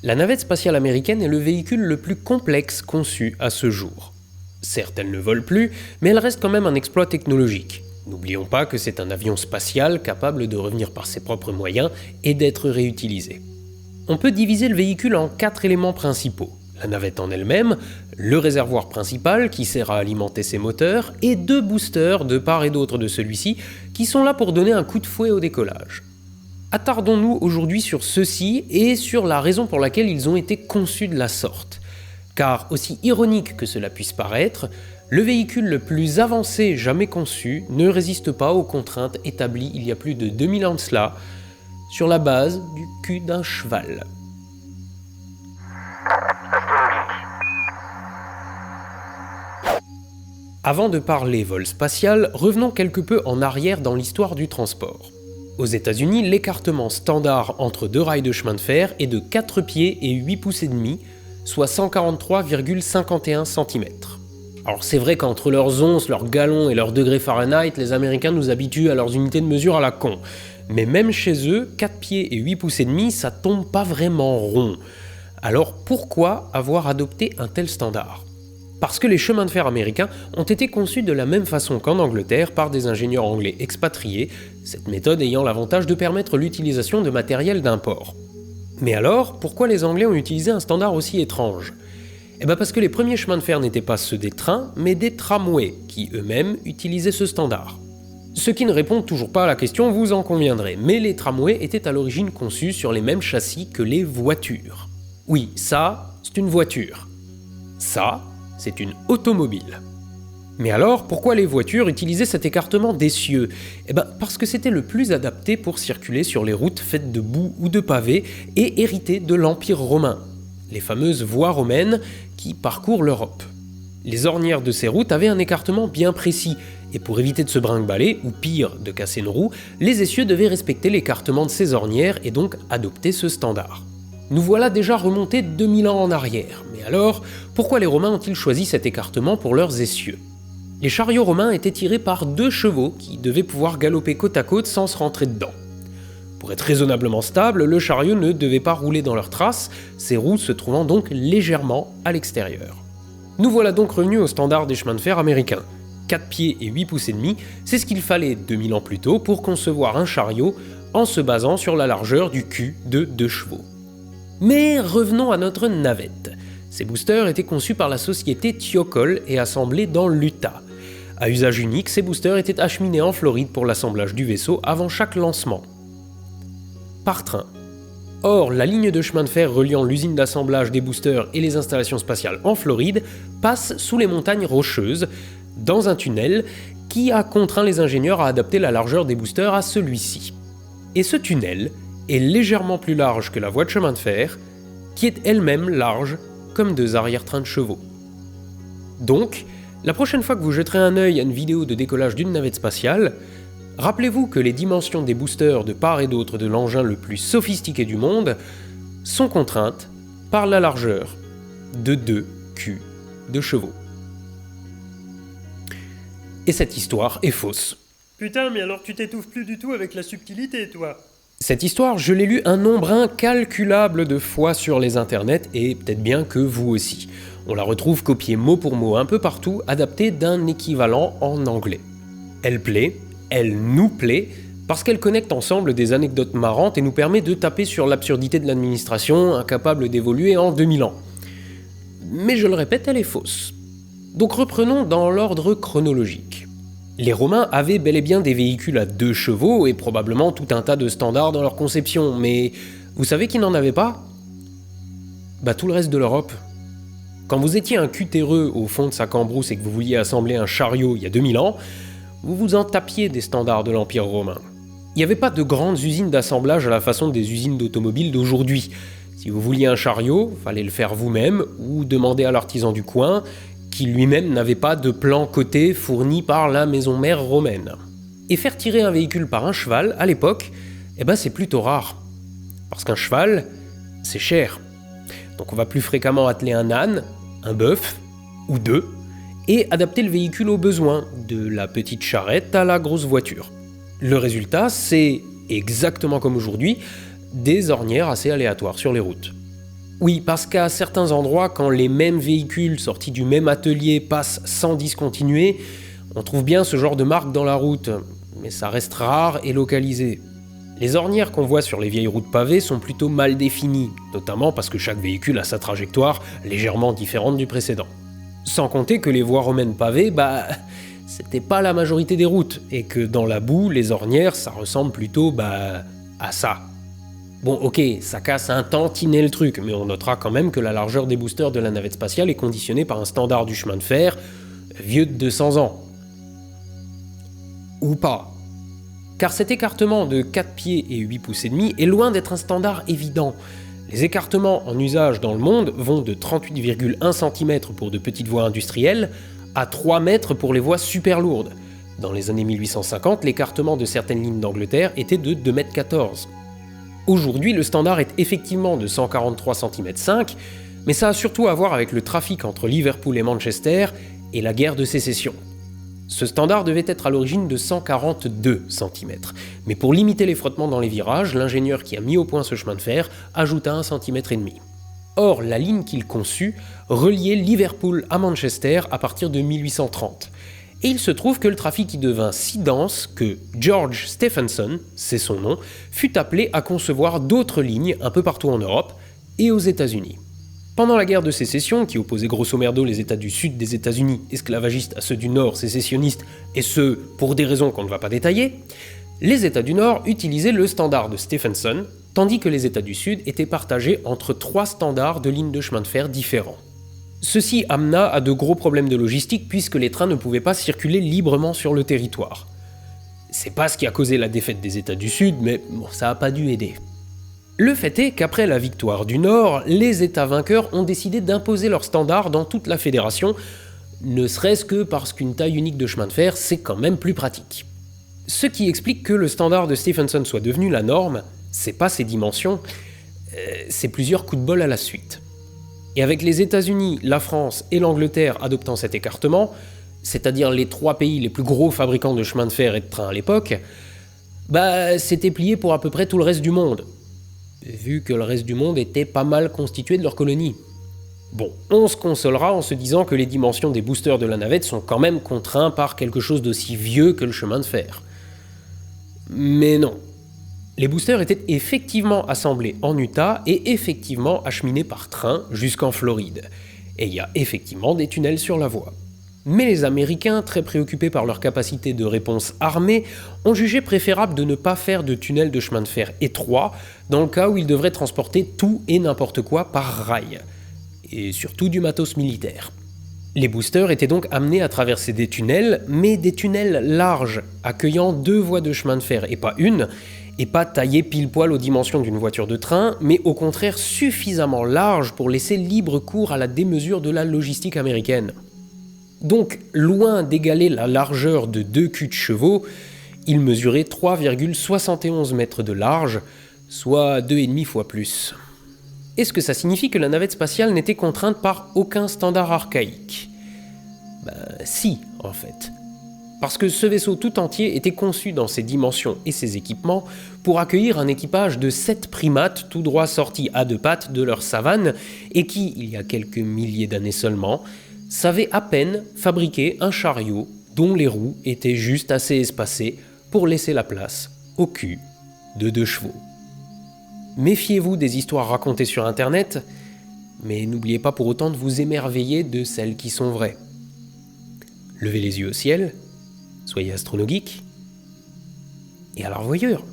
La navette spatiale américaine est le véhicule le plus complexe conçu à ce jour. Certes, elle ne vole plus, mais elle reste quand même un exploit technologique. N'oublions pas que c'est un avion spatial capable de revenir par ses propres moyens et d'être réutilisé. On peut diviser le véhicule en 4 éléments principaux. La navette en elle-même, le réservoir principal qui sert à alimenter ses moteurs et 2 boosters de part et d'autre de celui-ci qui sont là pour donner un coup de fouet au décollage. Attardons-nous aujourd'hui sur ceux-ci et sur la raison pour laquelle ils ont été conçus de la sorte. Car aussi ironique que cela puisse paraître, le véhicule le plus avancé jamais conçu ne résiste pas aux contraintes établies il y a plus de 2000 ans de cela, sur la base du cul d'un cheval. Avant de parler vol spatial, revenons quelque peu en arrière dans l'histoire du transport. Aux États-Unis, l'écartement standard entre 2 rails de chemin de fer est de 4 pieds et 8 pouces et demi, soit 143,51 cm. Alors c'est vrai qu'entre leurs onces, leurs gallons et leurs degrés Fahrenheit, les Américains nous habituent à leurs unités de mesure à la con. Mais même chez eux, 4 pieds et 8 pouces et demi, ça tombe pas vraiment rond. Alors pourquoi avoir adopté un tel standard ? Parce que les chemins de fer américains ont été conçus de la même façon qu'en Angleterre par des ingénieurs anglais expatriés, cette méthode ayant l'avantage de permettre l'utilisation de matériel d'import. Mais alors, pourquoi les Anglais ont utilisé un standard aussi étrange ? Parce que les premiers chemins de fer n'étaient pas ceux des trains, mais des tramways, qui eux-mêmes utilisaient ce standard. Ce qui ne répond toujours pas à la question, vous en conviendrez, mais les tramways étaient à l'origine conçus sur les mêmes châssis que les voitures. Oui, ça, c'est une voiture. Ça, c'est une automobile. Mais alors, pourquoi les voitures utilisaient cet écartement d'essieu ? Parce que c'était le plus adapté pour circuler sur les routes faites de boue ou de pavés et héritées de l'Empire romain, les fameuses voies romaines qui parcourent l'Europe. Les ornières de ces routes avaient un écartement bien précis, et pour éviter de se brinque-baller, ou pire, de casser une roue, les essieux devaient respecter l'écartement de ces ornières et donc adopter ce standard. Nous voilà déjà remontés 2000 ans en arrière, mais alors, pourquoi les Romains ont-ils choisi cet écartement pour leurs essieux ? Les chariots romains étaient tirés par 2 chevaux qui devaient pouvoir galoper côte à côte sans se rentrer dedans. Pour être raisonnablement stable, le chariot ne devait pas rouler dans leurs traces, ses roues se trouvant donc légèrement à l'extérieur. Nous voilà donc revenus au standard des chemins de fer américains. 4 pieds et 8 pouces et demi, c'est ce qu'il fallait 2000 ans plus tôt pour concevoir un chariot en se basant sur la largeur du cul de 2 chevaux. Mais revenons à notre navette. Ces boosters étaient conçus par la société Thiokol et assemblés dans l'Utah. À usage unique, ces boosters étaient acheminés en Floride pour l'assemblage du vaisseau avant chaque lancement. Par train. Or, la ligne de chemin de fer reliant l'usine d'assemblage des boosters et les installations spatiales en Floride passe sous les montagnes rocheuses, dans un tunnel qui a contraint les ingénieurs à adapter la largeur des boosters à celui-ci. Et ce tunnel est légèrement plus large que la voie de chemin de fer, qui est elle-même large comme 2 arrière-trains de chevaux. Donc, la prochaine fois que vous jeterez un œil à une vidéo de décollage d'une navette spatiale, rappelez-vous que les dimensions des boosters de part et d'autre de l'engin le plus sophistiqué du monde sont contraintes par la largeur de 2 culs de chevaux. Et cette histoire est fausse. Putain, mais alors tu t'étouffes plus du tout avec la subtilité, toi. Cette histoire, je l'ai lue un nombre incalculable de fois sur les internets, et peut-être bien que vous aussi. On la retrouve copiée mot pour mot un peu partout, adaptée d'un équivalent en anglais. Elle plaît, elle nous plaît, parce qu'elle connecte ensemble des anecdotes marrantes et nous permet de taper sur l'absurdité de l'administration, incapable d'évoluer en 2000 ans. Mais je le répète, elle est fausse. Donc reprenons dans l'ordre chronologique. Les Romains avaient bel et bien des véhicules à 2 chevaux et probablement tout un tas de standards dans leur conception, mais vous savez qui n'en avait pas ? Tout le reste de l'Europe. Quand vous étiez un cutéreux au fond de sa cambrousse et que vous vouliez assembler un chariot il y a 2000 ans, vous vous en tapiez des standards de l'Empire romain. Il n'y avait pas de grandes usines d'assemblage à la façon des usines d'automobiles d'aujourd'hui. Si vous vouliez un chariot, fallait le faire vous-même ou demander à l'artisan du coin, qui lui-même n'avait pas de plan coté fourni par la maison mère romaine. Et faire tirer un véhicule par un cheval, à l'époque, c'est plutôt rare. Parce qu'un cheval, c'est cher. Donc on va plus fréquemment atteler un âne, un bœuf, ou 2, et adapter le véhicule aux besoins, de la petite charrette à la grosse voiture. Le résultat, c'est, exactement comme aujourd'hui, des ornières assez aléatoires sur les routes. Oui, parce qu'à certains endroits, quand les mêmes véhicules sortis du même atelier passent sans discontinuer, on trouve bien ce genre de marque dans la route, mais ça reste rare et localisé. Les ornières qu'on voit sur les vieilles routes pavées sont plutôt mal définies, notamment parce que chaque véhicule a sa trajectoire légèrement différente du précédent. Sans compter que les voies romaines pavées, c'était pas la majorité des routes, et que dans la boue, les ornières, ça ressemble plutôt, à ça. Bon, ok, ça casse un tantinet le truc, mais on notera quand même que la largeur des boosters de la navette spatiale est conditionnée par un standard du chemin de fer vieux de 200 ans. Ou pas. Car cet écartement de 4 pieds et 8 pouces et demi est loin d'être un standard évident. Les écartements en usage dans le monde vont de 38,1 cm pour de petites voies industrielles à 3 mètres pour les voies super lourdes. Dans les années 1850, l'écartement de certaines lignes d'Angleterre était de 2,14 m. Aujourd'hui, le standard est effectivement de 143 cm5, mais ça a surtout à voir avec le trafic entre Liverpool et Manchester et la guerre de sécession. Ce standard devait être à l'origine de 142 cm, mais pour limiter les frottements dans les virages, l'ingénieur qui a mis au point ce chemin de fer ajouta 1,5 cm. Or, la ligne qu'il conçut reliait Liverpool à Manchester à partir de 1830. Et il se trouve que le trafic y devint si dense que George Stephenson, c'est son nom, fut appelé à concevoir d'autres lignes un peu partout en Europe et aux États-Unis. Pendant la guerre de sécession, qui opposait grosso merdo les États du sud des États-Unis esclavagistes à ceux du nord sécessionnistes, et ce, pour des raisons qu'on ne va pas détailler, les États du nord utilisaient le standard de Stephenson, tandis que les États du sud étaient partagés entre 3 standards de lignes de chemin de fer différents. Ceci amena à de gros problèmes de logistique puisque les trains ne pouvaient pas circuler librement sur le territoire. C'est pas ce qui a causé la défaite des États du Sud, mais bon, ça a pas dû aider. Le fait est qu'après la victoire du Nord, les États vainqueurs ont décidé d'imposer leurs standards dans toute la fédération, ne serait-ce que parce qu'une taille unique de chemin de fer, c'est quand même plus pratique. Ce qui explique que le standard de Stephenson soit devenu la norme, c'est pas ses dimensions, c'est plusieurs coups de bol à la suite. Et avec les États-Unis, la France et l'Angleterre adoptant cet écartement, c'est-à-dire les 3 pays les plus gros fabricants de chemins de fer et de trains à l'époque, c'était plié pour à peu près tout le reste du monde, vu que le reste du monde était pas mal constitué de leurs colonies. Bon, on se consolera en se disant que les dimensions des boosters de la navette sont quand même contraints par quelque chose d'aussi vieux que le chemin de fer. Mais non. Les boosters étaient effectivement assemblés en Utah et effectivement acheminés par train jusqu'en Floride. Et il y a effectivement des tunnels sur la voie. Mais les Américains, très préoccupés par leur capacité de réponse armée, ont jugé préférable de ne pas faire de tunnels de chemin de fer étroits dans le cas où ils devraient transporter tout et n'importe quoi par rail. Et surtout du matos militaire. Les boosters étaient donc amenés à traverser des tunnels, mais des tunnels larges, accueillant 2 voies de chemin de fer et pas une, et pas taillés pile poil aux dimensions d'une voiture de train, mais au contraire suffisamment larges pour laisser libre cours à la démesure de la logistique américaine. Donc, loin d'égaler la largeur de 2 culs de chevaux, il mesurait 3,71 mètres de large, soit 2,5 fois plus. Est-ce que ça signifie que la navette spatiale n'était contrainte par aucun standard archaïque ? Si, en fait. Parce que ce vaisseau tout entier était conçu dans ses dimensions et ses équipements pour accueillir un équipage de 7 primates tout droit sortis à 2 pattes de leur savane et qui, il y a quelques milliers d'années seulement, savaient à peine fabriquer un chariot dont les roues étaient juste assez espacées pour laisser la place au cul de 2 chevaux. Méfiez-vous des histoires racontées sur Internet, mais n'oubliez pas pour autant de vous émerveiller de celles qui sont vraies. Levez les yeux au ciel, soyez astronogeek, et à la revoyure.